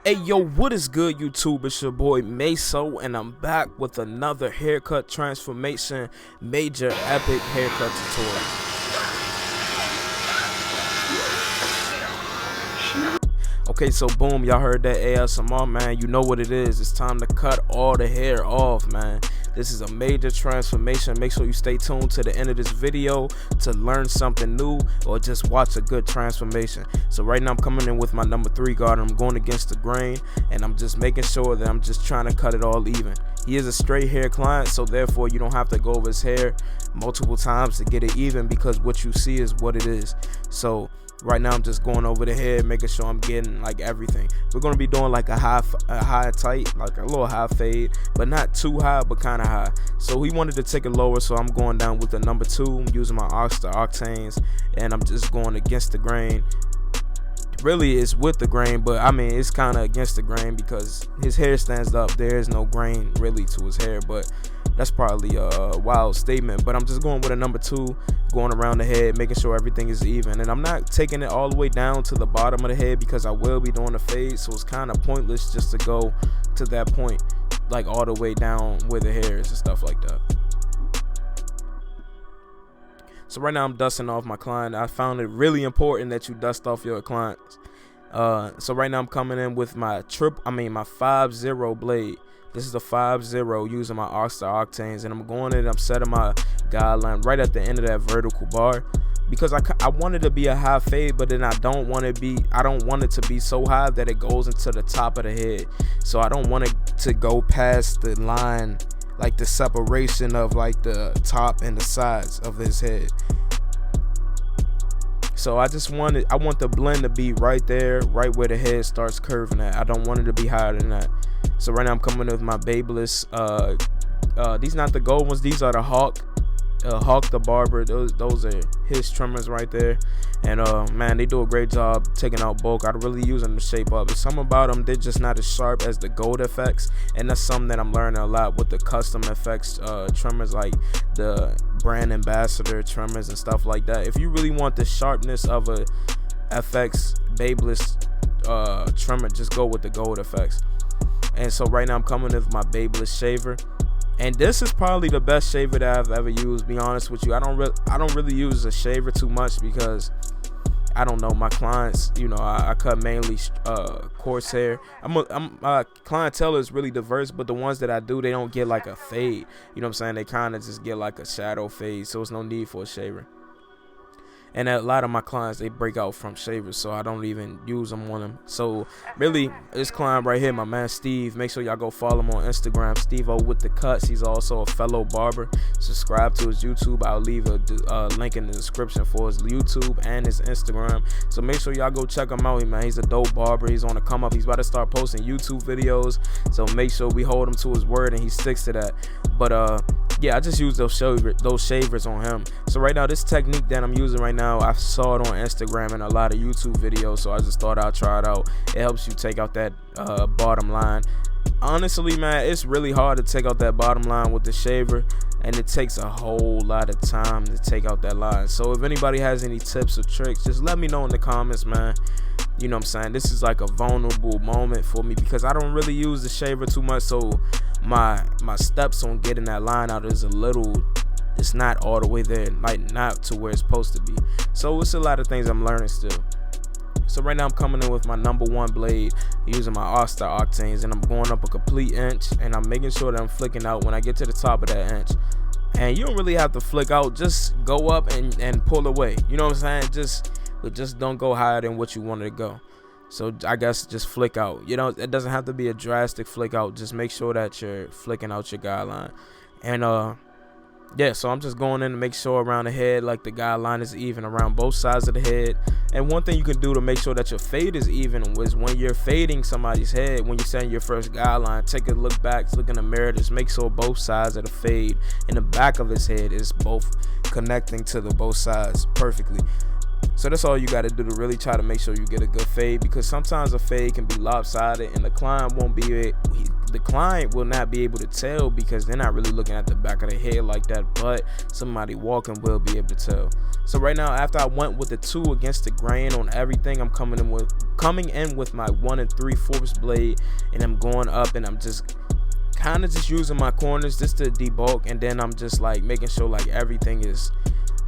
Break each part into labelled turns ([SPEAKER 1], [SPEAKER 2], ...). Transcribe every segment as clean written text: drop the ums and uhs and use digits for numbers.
[SPEAKER 1] Hey yo, what is good YouTube? It's your boy Meso, and I'm back with another haircut transformation, major epic haircut tutorial. Okay, so boom, y'all heard that ASMR, man. You know what it is. It's time to cut all the hair off, man. This is a major transformation. Make sure you stay tuned to the end of this video to learn something new or just watch a good transformation. So right now I'm coming in with my number 3 guard. I'm going against the grain, and I'm just making sure that I'm just trying to cut it all even. He is a straight hair client, so therefore you don't have to go over his hair multiple times to get it even, because what you see is what it is. So right now I'm just going over the head, making sure I'm getting like everything. We're going to be doing like a high tight, like a little high fade, but not too high, but kind of high. So he wanted to take it lower, so I'm going down with the number 2. I'm using my octanes, and I'm just going against the grain. Really it's with the grain, but I mean it's kind of against the grain because his hair stands up. There is no grain really to his hair, but that's probably a wild statement. But I'm just going with a number 2, going around the head, making sure everything is even. And I'm not taking it all the way down to the bottom of the head because I will be doing a fade, so it's kind of pointless just to go to that point, like all the way down where the hair is and stuff like that. So right now I'm dusting off my client. I found it really important that you dust off your clients. So right now I'm coming in with my 5-0 blade. This is a 5-0 using my octanes, and I'm going in. I'm setting my guideline right at the end of that vertical bar because I want it to be a high fade, but then I don't want it to be so high that it goes into the top of the head. So I don't want it to go past the line, like the separation of like the top and the sides of his head. So I want the blend to be right there, right where the head starts curving at. I don't want it to be higher than that. So right now I'm coming in with my Babyliss. These not the gold ones, these are the Hawk the barber. Those are his trimmers right there, and man, they do a great job taking out bulk. I really use them to shape up. There's something about them, they're just not as sharp as the gold effects, and that's something that I'm learning a lot with the custom effects trimmers, like the brand ambassador trimmers and stuff like that. If you really want the sharpness of a FX Babyliss trimmer, just go with the gold effects. And so right now I'm coming with my Babyliss shaver. And this is probably the best shaver that I've ever used, be honest with you. I don't really use a shaver too much because I don't know, my clients, you know, I cut mainly coarse hair. My clientele is really diverse, but the ones that I do, they don't get like a fade. You know what I'm saying? They kind of just get like a shadow fade, so it's no need for a shaver. And a lot of my clients, they break out from shavers, so I don't even use them on them. So really, this client right here, my man Steve, make sure y'all go follow him on Instagram, Steve-O with the cuts. He's also a fellow barber. Subscribe to his YouTube. I'll leave a link in the description for his YouTube and his Instagram. So make sure y'all go check him out, man. He's a dope barber. He's on the come up. He's about to start posting YouTube videos. So make sure we hold him to his word and he sticks to that. But yeah, I just use those shavers on him. So right now, this technique that I'm using right now, I saw it on Instagram and a lot of YouTube videos, so I just thought I'd try it out. It helps you take out that bottom line. Honestly, man, it's really hard to take out that bottom line with the shaver, and it takes a whole lot of time to take out that line. So if anybody has any tips or tricks, just let me know in the comments, man. You know what I'm saying? This is like a vulnerable moment for me because I don't really use the shaver too much, so my steps on getting that line out is it's not all the way there, like not to where it's supposed to be. So it's a lot of things I'm learning still. So right now I'm coming in with my number 1 blade using my octanes, and I'm going up a complete inch, and I'm making sure that I'm flicking out when I get to the top of that inch. And you don't really have to flick out, just go up and pull away. You know what I'm saying? Just don't go higher than what you wanted to go. So I guess just flick out. You know, it doesn't have to be a drastic flick out. Just make sure that you're flicking out your guideline. And yeah, so I'm just going in to make sure around the head, like the guideline is even around both sides of the head. And one thing you can do to make sure that your fade is even is when you're fading somebody's head, when you're setting your first guideline, take a look back, look in the mirror, just make sure both sides of the fade in the back of his head is both connecting to the both sides perfectly. So that's all you got to do to really try to make sure you get a good fade, because sometimes a fade can be lopsided and the client won't be the client will not be able to tell because they're not really looking at the back of the head like that, but somebody walking will be able to tell. So right now, after I went with the 2 against the grain on everything, I'm coming in with my 1 3/4 blade, and I'm going up, and I'm just kind of just using my corners just to debulk, and then I'm just like making sure like everything is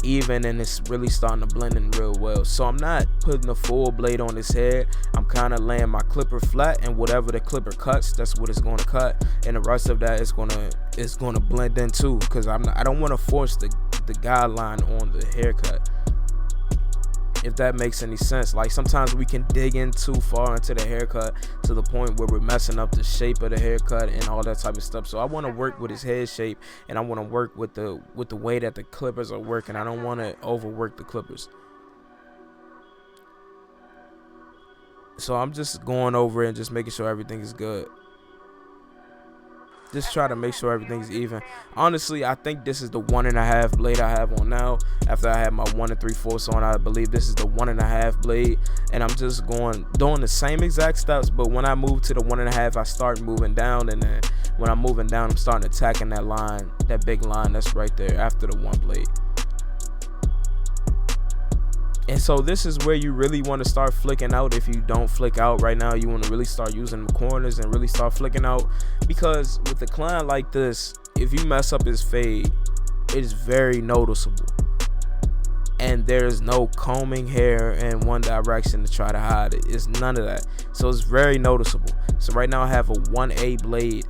[SPEAKER 1] even and it's really starting to blend in real well. So I'm not putting the full blade on his head. I'm kind of laying my clipper flat, and whatever the clipper cuts, that's what it's going to cut, and the rest of that is going to blend in too, because I don't want to force the guideline on the haircut, if that makes any sense. Like sometimes we can dig in too far into the haircut to the point where we're messing up the shape of the haircut and all that type of stuff. So I want to work with his head shape, and I want to work with the way that the clippers are working. I don't want to overwork the clippers. So I'm just going over it and just making sure everything is good. Just try to make sure everything's even. Honestly, I think this is the 1.5 blade I have on now. After I had my 1 3/4 on, I believe this is the 1.5 blade, and I'm just doing the same exact steps. But when I move to the 1.5, I start moving down, and then when I'm moving down, I'm starting attacking that line, that big line that's right there after the 1 blade. And so this is where you really want to start flicking out. If you don't flick out right now, you want to really start using the corners and really start flicking out, because with a client like this, if you mess up his fade, it is very noticeable, and there's no combing hair in one direction to try to hide it. It's none of that. So it's very noticeable. So right now I have a 1A blade.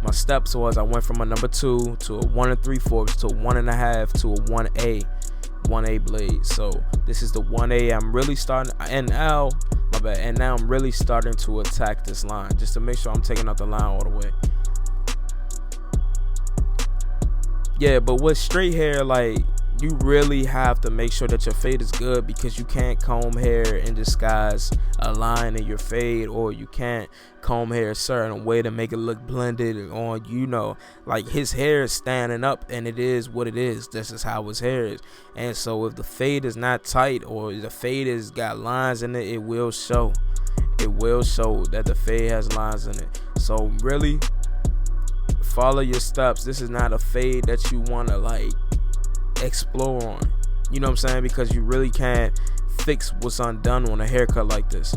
[SPEAKER 1] My steps was I went from a number 2 to a 1 3/4 to a 1.5 to a 1A blade. So this is the 1A. I'm really starting, and now I'm really starting to attack this line just to make sure I'm taking out the line all the way. Yeah, but with straight hair, like, you really have to make sure that your fade is good, because you can't comb hair and disguise a line in your fade, or you can't comb hair a certain way to make it look blended on, like his hair is standing up, and it is what it is. This is how his hair is. And so if the fade is not tight, or the fade has got lines in it, it will show. It will show that the fade has lines in it. So really follow your steps. This is not a fade that you want to like explore on, you know what I'm saying, because you really can't fix what's undone on a haircut like this.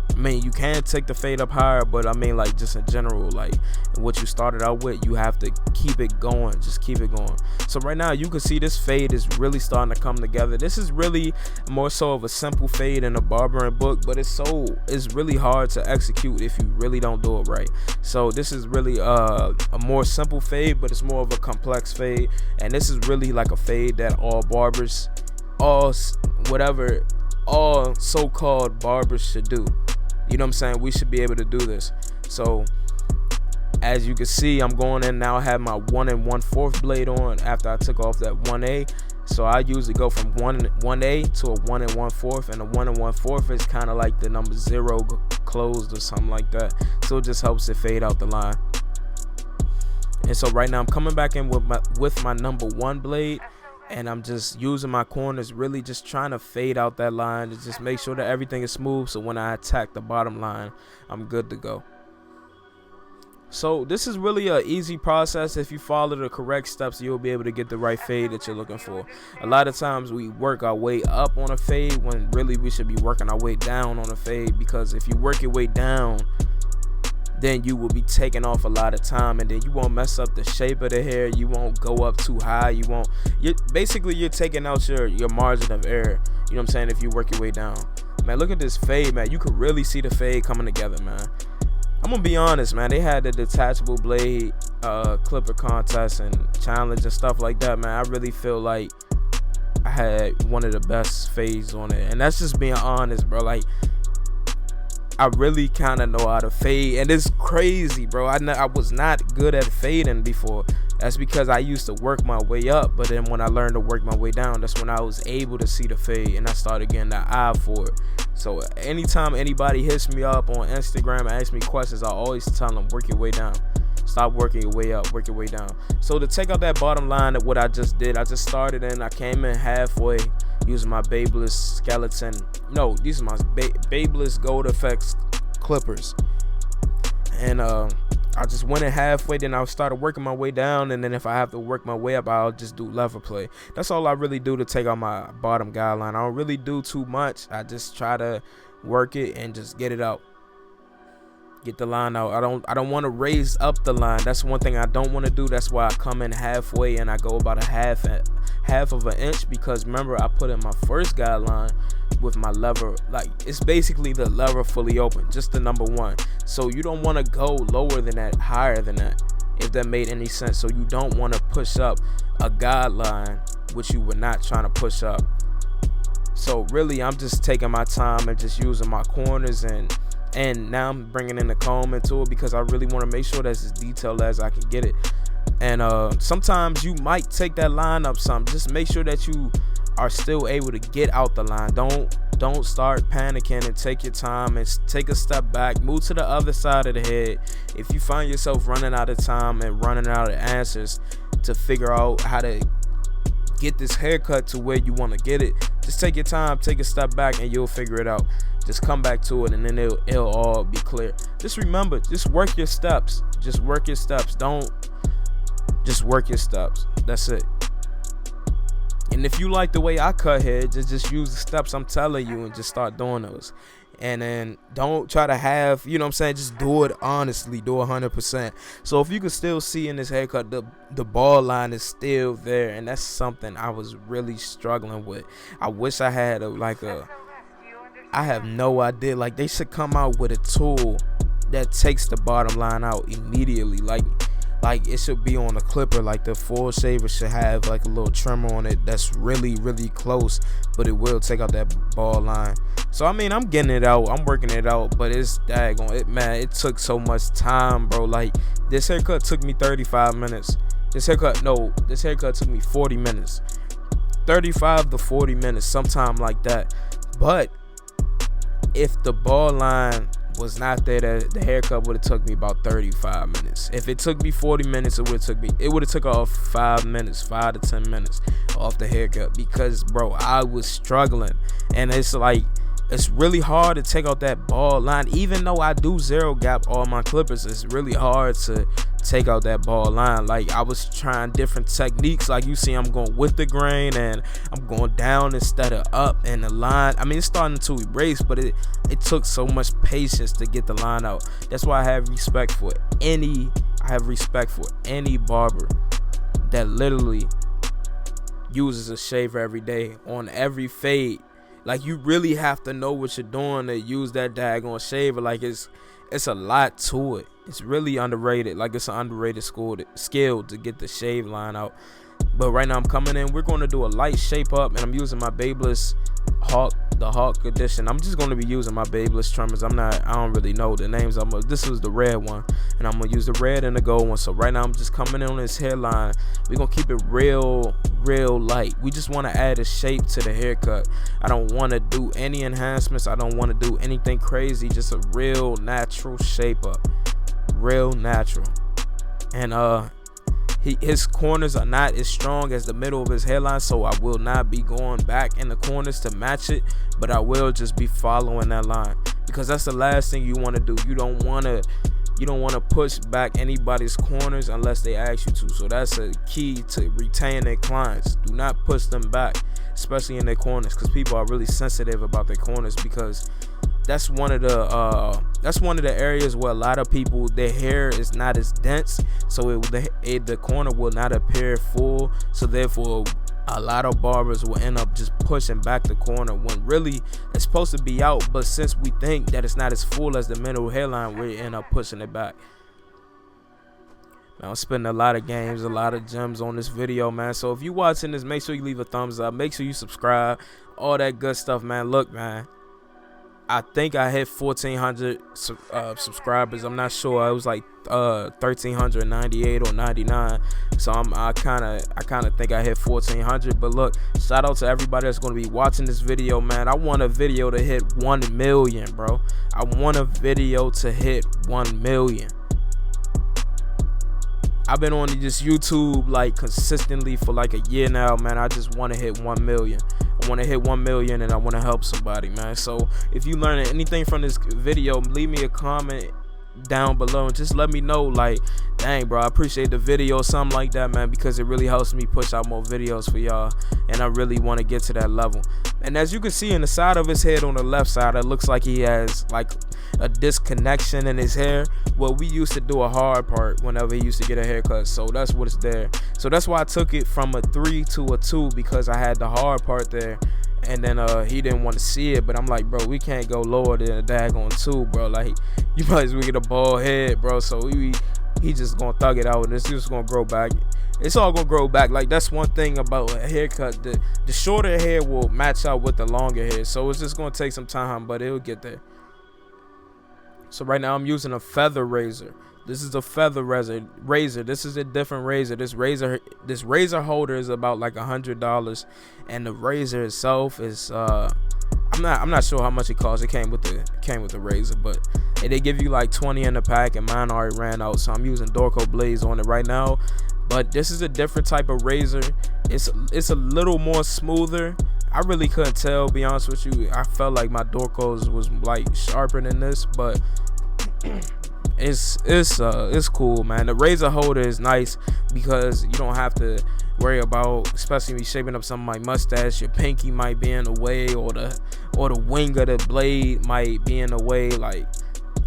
[SPEAKER 1] I mean, you can take the fade up higher, but I mean, like, just in general, like what you started out with, you have to keep it going. Just keep it going. So right now you can see this fade is really starting to come together. This is really more so of a simple fade in a barbering book, but it's really hard to execute if you really don't do it right. So this is really a more simple fade, but it's more of a complex fade, and this is really like a fade that all barbers, all so-called barbers should do. You know what I'm saying? We should be able to do this. So as you can see, I'm going in now. I have my 1 1/4 blade on after I took off that 1A. So I usually go from 1A to a 1 1/4, and a 1 1/4 is kind of like the number 0 closed or something like that. So it just helps it fade out the line. And so right now I'm coming back in with my number 1 blade, and I'm just using my corners, really just trying to fade out that line to just make sure that everything is smooth, so when I attack the bottom line, I'm good to go. So this is really an easy process. If you follow the correct steps, you'll be able to get the right fade that you're looking for. A lot of times we work our way up on a fade when really we should be working our way down on a fade, because if you work your way down, then you will be taking off a lot of time, and then you won't mess up the shape of the hair. You won't go up too high. You're taking out your margin of error. You know what I'm saying? If you work your way down, man, look at this fade, man. You could really see the fade coming together, man. I'm gonna be honest, man. They had the detachable blade clipper contest and challenge and stuff like that, man. I really feel like I had one of the best fades on it, and that's just being honest, bro. Like, I really kind of know how to fade, and it's crazy, bro. I was not good at fading before. That's because I used to work my way up, but then when I learned to work my way down, that's when I was able to see the fade, and I started getting the eye for it. So anytime anybody hits me up on Instagram and asks me questions, I always tell them, work your way down. Stop working your way up, work your way down. So to take out that bottom line of what I just did, I just started and I came in halfway using my Babyliss skeleton. No, these are my Babyliss Gold Effects clippers. And I just went in halfway, then I started working my way down, and then if I have to work my way up, I'll just do lever play. That's all I really do to take out my bottom guideline. I don't really do too much. I just try to work it and just get it out. Get the line out. I don't want to raise up the line. That's one thing I don't want to do. That's why I come in halfway and I go about a half of an inch, because remember, I put in my first guideline with my lever, like it's basically the lever fully open, just the number one. So you don't want to go lower than that, higher than that, if that made any sense. So you don't want to push up a guideline which you were not trying to push up. So really, I'm just taking my time and just using my corners, and now I'm bringing in the comb into it because I really want to make sure that's as detailed as I can get it. And sometimes you might take that line up some. Just make sure that you are still able to get out the line. Don't start panicking, and take your time and take a step back, move to the other side of the head. If you find yourself running out of time and running out of answers to figure out how to get this haircut to where you want to get it, just take your time, take a step back, and you'll figure it out. Just come back to it, and then it'll all be clear. Just remember, just work your steps. Just work your steps. Just work your steps. That's it. And if you like the way I cut hair, just use the steps I'm telling you and just start doing those. And then don't try to have, you know what I'm saying, just do it honestly, do 100%. So if you can still see in this haircut, the ball line is still there, and that's something I was really struggling with. I wish I had I have no idea. Like, they should come out with a tool that takes the bottom line out immediately. Like it should be on a clipper. Like the full shaver should have like a little trimmer on it that's really, really close, but it will take out that ball line. So I mean, I'm getting it out, I'm working it out, but it's daggone it, man. It took so much time, bro. Like, this haircut took me 35 minutes. This haircut took me 40 minutes. 35 to 40 minutes, sometime like that. But if the ball line was not there, the haircut would have took me about 35 minutes. If it took me 40 minutes, it would have took off 5 to 10 minutes off the haircut, because bro, I was struggling. And it's like, it's really hard to take out that ball line. Even though I do zero gap all my clippers, it's really hard to take out that ball line. Like, I was trying different techniques. Like, you see, I'm going with the grain, and I'm going down instead of up, and the line, I mean, it's starting to erase, but it took so much patience to get the line out. That's why I have respect for any barber that literally uses a shaver every day on every fade. Like, you really have to know what you're doing to use that daggone shaver. Like, it's a lot to it. It's really underrated. Like, it's an underrated skill to get the shave line out. But right now I'm coming in. We're going to do a light shape up, and I'm using my Babyliss the Hawk edition. I'm just going to be using my Babyliss trimmers. I don't really know the names. This was the red one, and I'm going to use the red and the gold one. So right now I'm just coming in on this hairline. We're going to keep it real light. We just want to add a shape to the haircut. I don't want to do any enhancements. I don't want to do anything crazy. Just a real natural shape up. Real natural. And his corners are not as strong as the middle of his hairline, so I will not be going back in the corners to match it, but I will just be following that line, because that's the last thing you want to do. You don't want to push back anybody's corners unless they ask you to. So that's a key to retain their clients. Do not push them back, especially in their corners, because people are really sensitive about their corners, because that's one of the areas where a lot of people, their hair is not as dense, so the corner will not appear full. So therefore, a lot of barbers will end up just pushing back the corner when really it's supposed to be out. But since we think that it's not as full as the middle hairline, we end up pushing it back. Man, I'm spending a lot of games, a lot of gems on this video, man. So if you watching this, make sure you leave a thumbs up, make sure you subscribe, all that good stuff, man. Look, man, I think I hit 1,400 subscribers. I'm not sure. It was like 1,398 or 99. So I kind of think I hit 1,400. But look, shout out to everybody that's going to be watching this video, man. I want a video to hit 1 million, bro. I want a video to hit 1 million. I've been on this YouTube like consistently for like a year now, man. I just want to hit 1 million. I want to hit 1 million, and I want to help somebody, man. So if you learning anything from this video, leave me a comment down below and just let me know, like, dang, bro, I appreciate the video or something like that, man, because it really helps me push out more videos for y'all, and I really want to get to that level. And as you can see in the side of his head on the left side, it looks like he has like a disconnection in his hair. Well, we used to do a hard part whenever he used to get a haircut, so that's what it's there. So that's why I took it from a 3 to a 2, because I had the hard part there. And then he didn't want to see it, but I'm like, bro, we can't go lower than a daggone 2, bro. Like, you might as well get a bald head, bro. So he just gonna thug it out, and it's just gonna grow back. It's all gonna grow back. Like, that's one thing about a haircut. The shorter hair will match out with the longer hair, so it's just gonna take some time, but it'll get there. So right now I'm using a feather razor. This is a feather razor. This is a different razor. This razor holder is about like $100, and the razor itself is I'm not sure how much it costs. It came with the razor, but they give you like 20 in the pack, and mine already ran out, so I'm using Dorco Blaze on it right now. But this is a different type of razor. It's a little more smoother. I really couldn't tell, be honest with you. I felt like my Dorcos was like sharper than this, but it's cool, man. The razor holder is nice because you don't have to worry about, especially when you're shaping up something like mustache, your pinky might be in the way, or the wing of the blade might be in the way. Like,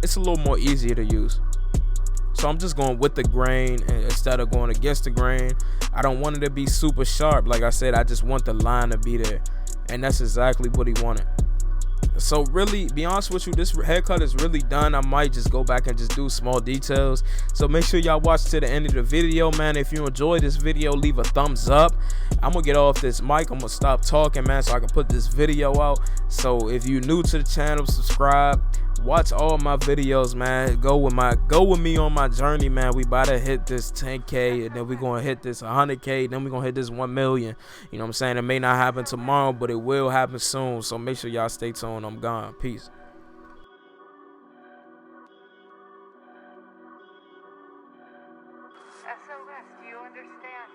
[SPEAKER 1] it's a little more easier to use. So I'm just going with the grain instead of going against the grain. I don't want it to be super sharp. Like I said, I just want the line to be there, and that's exactly what he wanted. So really, be honest with you, this haircut is really done. I might just go back and just do small details. So make sure y'all watch to the end of the video, man. If you enjoyed this video, leave a thumbs up. I'm gonna get off this mic. I'm gonna stop talking, man, so I can put this video out. So if you're new to the channel, subscribe. Watch all my videos, man. Go with me on my journey, man. We about to hit this 10K, and then we're gonna hit this 100K, then we're gonna hit this 1 million. You know what I'm saying? It may not happen tomorrow, but it will happen soon. So make sure y'all stay tuned. I'm gone. Peace.
[SPEAKER 2] SOS, do you understand?